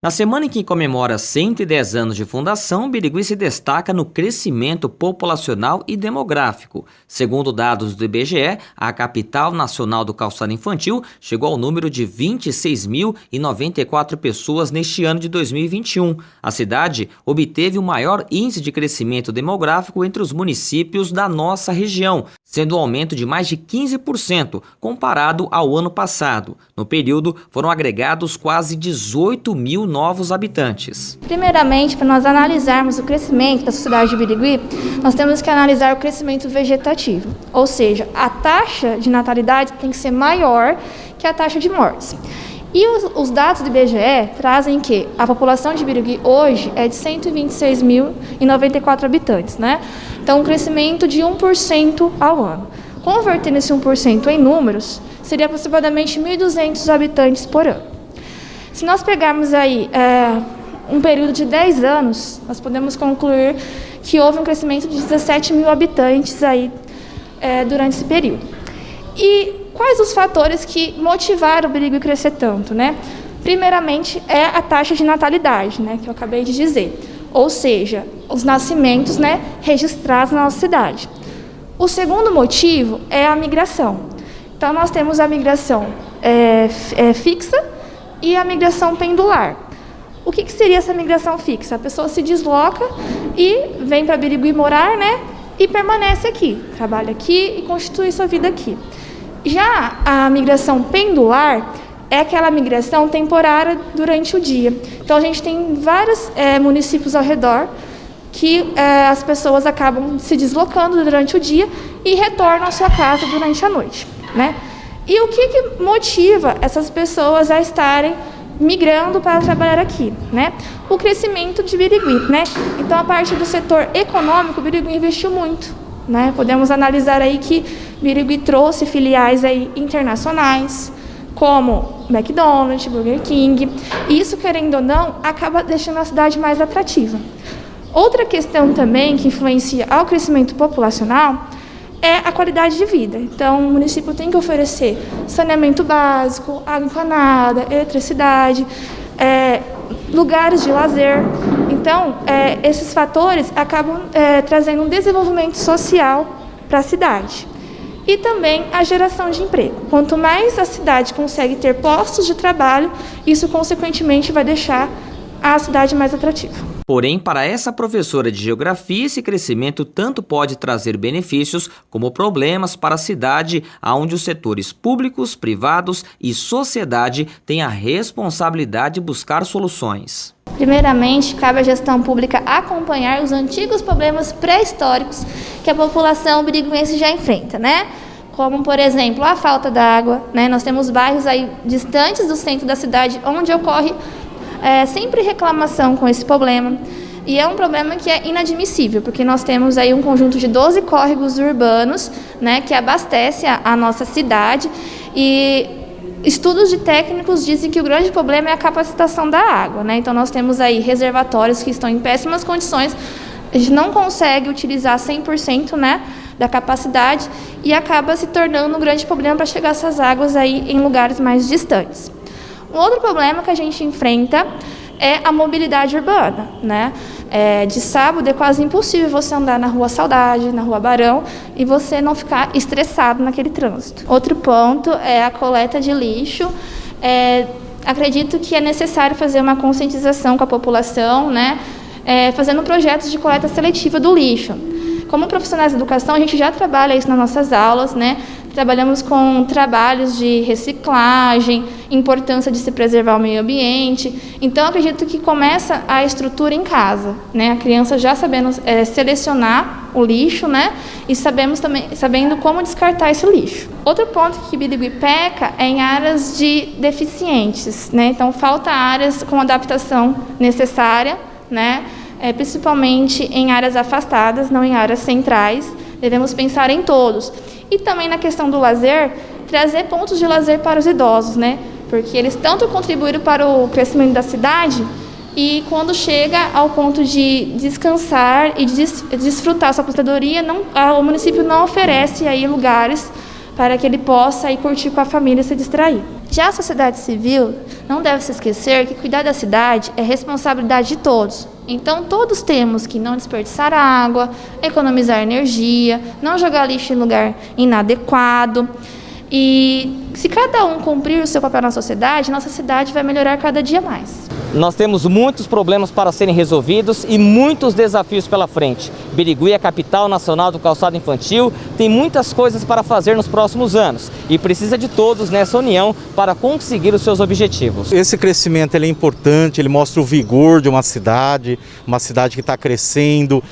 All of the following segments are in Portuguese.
Na semana em que comemora 110 anos de fundação, Birigui se destaca no crescimento populacional e demográfico. Segundo dados do IBGE, a capital nacional do calçado infantil chegou ao número de 26.094 pessoas neste ano de 2021. A cidade obteve o maior índice de crescimento demográfico entre os municípios da nossa região, sendo um aumento de mais de 15% comparado ao ano passado. No período, foram agregados quase 18 mil novos habitantes. Primeiramente, para nós analisarmos o crescimento da sociedade de Birigui, nós temos que analisar o crescimento vegetativo, ou seja, a taxa de natalidade tem que ser maior que a taxa de mortes. E os dados do IBGE trazem que a população de Birigui hoje é de 126.094 habitantes, né? Então, um crescimento de 1% ao ano. Convertendo esse 1% em números, seria aproximadamente 1.200 habitantes por ano. Se nós pegarmos aí um período de 10 anos, nós podemos concluir que houve um crescimento de 17 mil habitantes aí, durante esse período. E quais os fatores que motivaram o Birigui a crescer tanto, né? Primeiramente, é a taxa de natalidade, né, que eu acabei de dizer, ou seja, os nascimentos, né, registrados na nossa cidade. O segundo motivo é a migração. Então, nós temos a migração fixa e a migração pendular. O que seria essa migração fixa? A pessoa se desloca e vem para Birigui morar, né, e permanece aqui, trabalha aqui e constitui sua vida aqui. Já a migração pendular é aquela migração temporária durante o dia. Então, a gente tem vários municípios ao redor que as pessoas acabam se deslocando durante o dia e retornam à sua casa durante a noite, né? E o que motiva essas pessoas a estarem migrando para trabalhar aqui, né? O crescimento de Birigui, né? Então, a parte do setor econômico, Birigui investiu muito, né? Podemos analisar aí que Birigui trouxe filiais aí internacionais, como McDonald's, Burger King. E isso, querendo ou não, acaba deixando a cidade mais atrativa. Outra questão também que influencia ao crescimento populacional é a qualidade de vida. Então, o município tem que oferecer saneamento básico, água encanada, eletricidade, lugares de lazer. Então, esses fatores acabam trazendo um desenvolvimento social para a cidade. E também a geração de emprego. Quanto mais a cidade consegue ter postos de trabalho, isso, consequentemente, vai deixar a cidade mais atrativa. Porém, para essa professora de geografia, esse crescimento tanto pode trazer benefícios como problemas para a cidade, onde os setores públicos, privados e sociedade têm a responsabilidade de buscar soluções. Primeiramente, cabe à gestão pública acompanhar os antigos problemas pré-históricos que a população biriguense já enfrenta, né? Como, por exemplo, a falta d'água, né? Nós temos bairros aí distantes do centro da cidade onde ocorre sempre reclamação com esse problema, e é um problema que é inadmissível, porque nós temos aí um conjunto de 12 córregos urbanos, né, que abastece a nossa cidade, e estudos de técnicos dizem que o grande problema é a capacitação da água, né? Então, nós temos aí reservatórios que estão em péssimas condições, a gente não consegue utilizar 100%, né, da capacidade, e acaba se tornando um grande problema para chegar essas águas aí em lugares mais distantes. Um outro problema que a gente enfrenta é a mobilidade urbana, né? De sábado é quase impossível você andar na Rua Saudade, na Rua Barão, e você não ficar estressado naquele trânsito. Outro ponto é a coleta de lixo. Acredito que é necessário fazer uma conscientização com a população, né? Fazendo projetos de coleta seletiva do lixo. Como profissionais da educação, a gente já trabalha isso nas nossas aulas, né? Trabalhamos com trabalhos de reciclagem, importância de se preservar o meio ambiente. Então, acredito que começa a estrutura em casa, né? A criança já sabendo selecionar o lixo, né? E sabendo como descartar esse lixo. Outro ponto que Birigui peca é em áreas de deficientes, né? Então, falta áreas com adaptação necessária, né? Principalmente em áreas afastadas, não em áreas centrais. Devemos pensar em todos. E também na questão do lazer, trazer pontos de lazer para os idosos, né? Porque eles tanto contribuíram para o crescimento da cidade, e quando chega ao ponto de descansar e de desfrutar sua aposentadoria, o município não oferece aí lugares para que ele possa ir curtir com a família e se distrair. Já a sociedade civil não deve se esquecer que cuidar da cidade é responsabilidade de todos. Então, todos temos que não desperdiçar água, economizar energia, não jogar lixo em lugar inadequado. E se cada um cumprir o seu papel na sociedade, nossa cidade vai melhorar cada dia mais. Nós temos muitos problemas para serem resolvidos e muitos desafios pela frente. Birigui é a capital nacional do calçado infantil, tem muitas coisas para fazer nos próximos anos e precisa de todos nessa união para conseguir os seus objetivos. Esse crescimento ele é importante, ele mostra o vigor de uma cidade que está crescendo.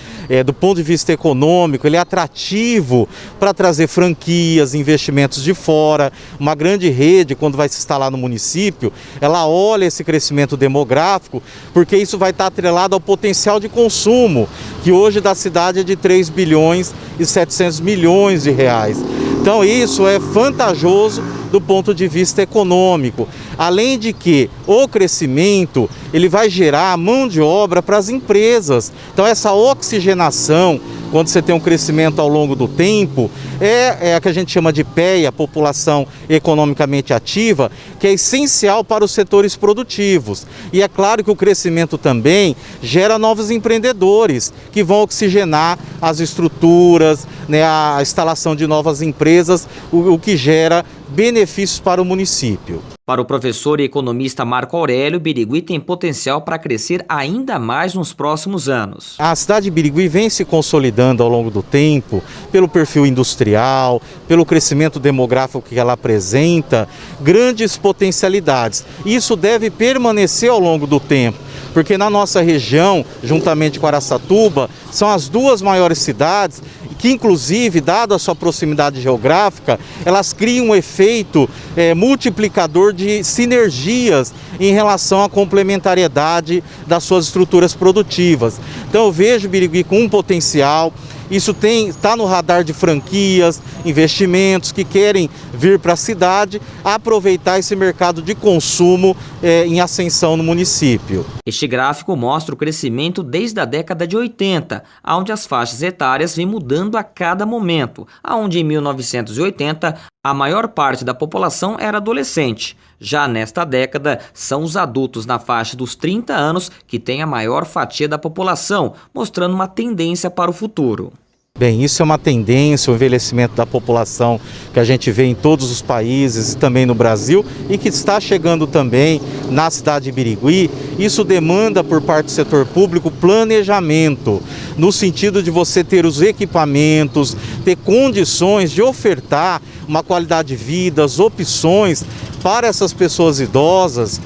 Do ponto de vista econômico, ele é atrativo para trazer franquias, investimentos de fora. Uma grande rede, quando vai se instalar no município, ela olha esse crescimento demográfico, porque isso vai estar atrelado ao potencial de consumo, que hoje da cidade é de 3 bilhões e 700 milhões de reais. Então isso é vantajoso do ponto de vista econômico. Além de que o crescimento ele vai gerar mão de obra para as empresas. Então essa oxigenação, quando você tem um crescimento ao longo do tempo, é a que a gente chama de PEA, população economicamente ativa, que é essencial para os setores produtivos. E é claro que o crescimento também gera novos empreendedores, que vão oxigenar as estruturas, né, a instalação de novas empresas, o que gera benefícios para o município. Para o professor e economista Marco Aurélio, Birigui tem potencial para crescer ainda mais nos próximos anos. A cidade de Birigui vem se consolidando ao longo do tempo, pelo perfil industrial, pelo crescimento demográfico que ela apresenta, grandes potencialidades. Isso deve permanecer ao longo do tempo, porque na nossa região, juntamente com Araçatuba, são as duas maiores cidades que, inclusive, dado a sua proximidade geográfica, elas criam um efeito multiplicador de sinergias em relação à complementariedade das suas estruturas produtivas. Então eu vejo Birigui com um potencial. Isso está no radar de franquias, investimentos que querem vir para a cidade, aproveitar esse mercado de consumo em ascensão no município. Este gráfico mostra o crescimento desde a década de 80, onde as faixas etárias vêm mudando a cada momento, onde em 1980 a maior parte da população era adolescente. Já nesta década, são os adultos na faixa dos 30 anos que têm a maior fatia da população, mostrando uma tendência para o futuro. Bem, isso é uma tendência, o envelhecimento da população que a gente vê em todos os países e também no Brasil e que está chegando também na cidade de Birigui. Isso demanda por parte do setor público planejamento, no sentido de você ter os equipamentos, ter condições de ofertar uma qualidade de vida, as opções para essas pessoas idosas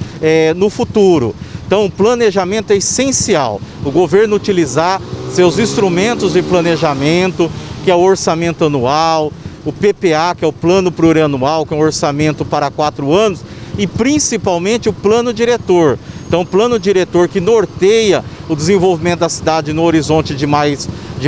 no futuro. Então, o planejamento é essencial. O governo utilizar seus instrumentos de planejamento, que é o orçamento anual, o PPA, que é o plano plurianual, que é um orçamento para 4 anos, e principalmente o plano diretor. Então, o plano diretor que norteia o desenvolvimento da cidade no horizonte de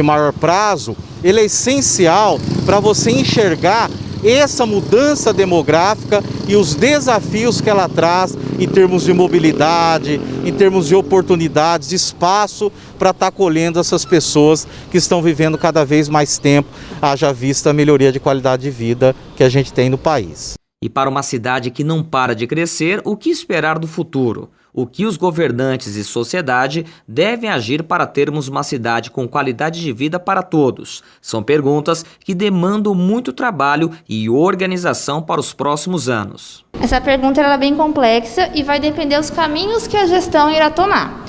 maior prazo, ele é essencial para você enxergar essa mudança demográfica e os desafios que ela traz em termos de mobilidade, em termos de oportunidades, de espaço para estar acolhendo essas pessoas que estão vivendo cada vez mais tempo, haja vista a melhoria de qualidade de vida que a gente tem no país. E para uma cidade que não para de crescer, o que esperar do futuro? O que os governantes e sociedade devem agir para termos uma cidade com qualidade de vida para todos? São perguntas que demandam muito trabalho e organização para os próximos anos. Essa pergunta é bem complexa e vai depender dos caminhos que a gestão irá tomar.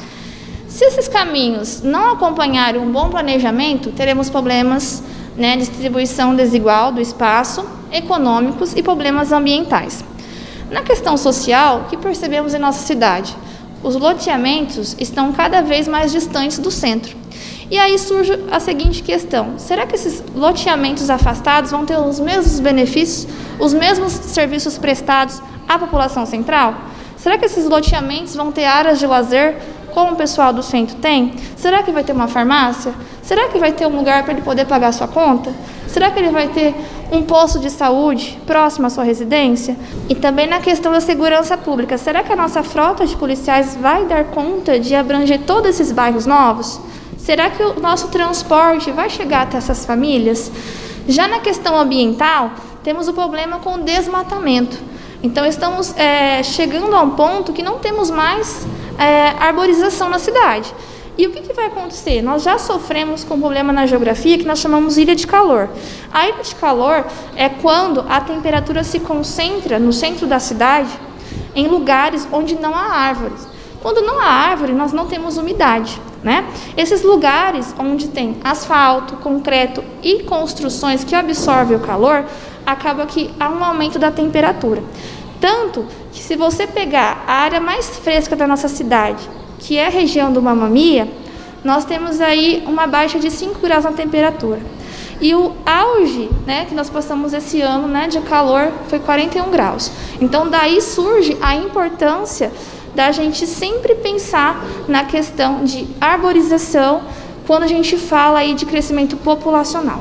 Se esses caminhos não acompanharem um bom planejamento, teremos problemas de distribuição desigual do espaço, econômicos e problemas ambientais. Na questão social, o que percebemos em nossa cidade? Os loteamentos estão cada vez mais distantes do centro. E aí surge a seguinte questão: será que esses loteamentos afastados vão ter os mesmos benefícios, os mesmos serviços prestados à população central? Será que esses loteamentos vão ter áreas de lazer como o pessoal do centro tem? Será que vai ter uma farmácia? Será que vai ter um lugar para ele poder pagar a sua conta? Será que ele vai ter um posto de saúde próximo à sua residência? E também na questão da segurança pública, será que a nossa frota de policiais vai dar conta de abranger todos esses bairros novos? Será que o nosso transporte vai chegar até essas famílias? Já na questão ambiental, temos o problema com o desmatamento. Então, estamos chegando a um ponto que não temos mais arborização na cidade. E o que vai acontecer? Nós já sofremos com um problema na geografia que nós chamamos ilha de calor. A ilha de calor é quando a temperatura se concentra no centro da cidade, em lugares onde não há árvores. Quando não há árvore, nós não temos umidade, né? Esses lugares onde tem asfalto, concreto e construções que absorvem o calor, acaba que há um aumento da temperatura. Tanto que se você pegar a área mais fresca da nossa cidade, que é a região do Mamamia, nós temos aí uma baixa de 5 graus na temperatura. E o auge, né, que nós passamos esse ano, né, de calor foi 41 graus. Então, daí surge a importância da gente sempre pensar na questão de arborização quando a gente fala aí de crescimento populacional.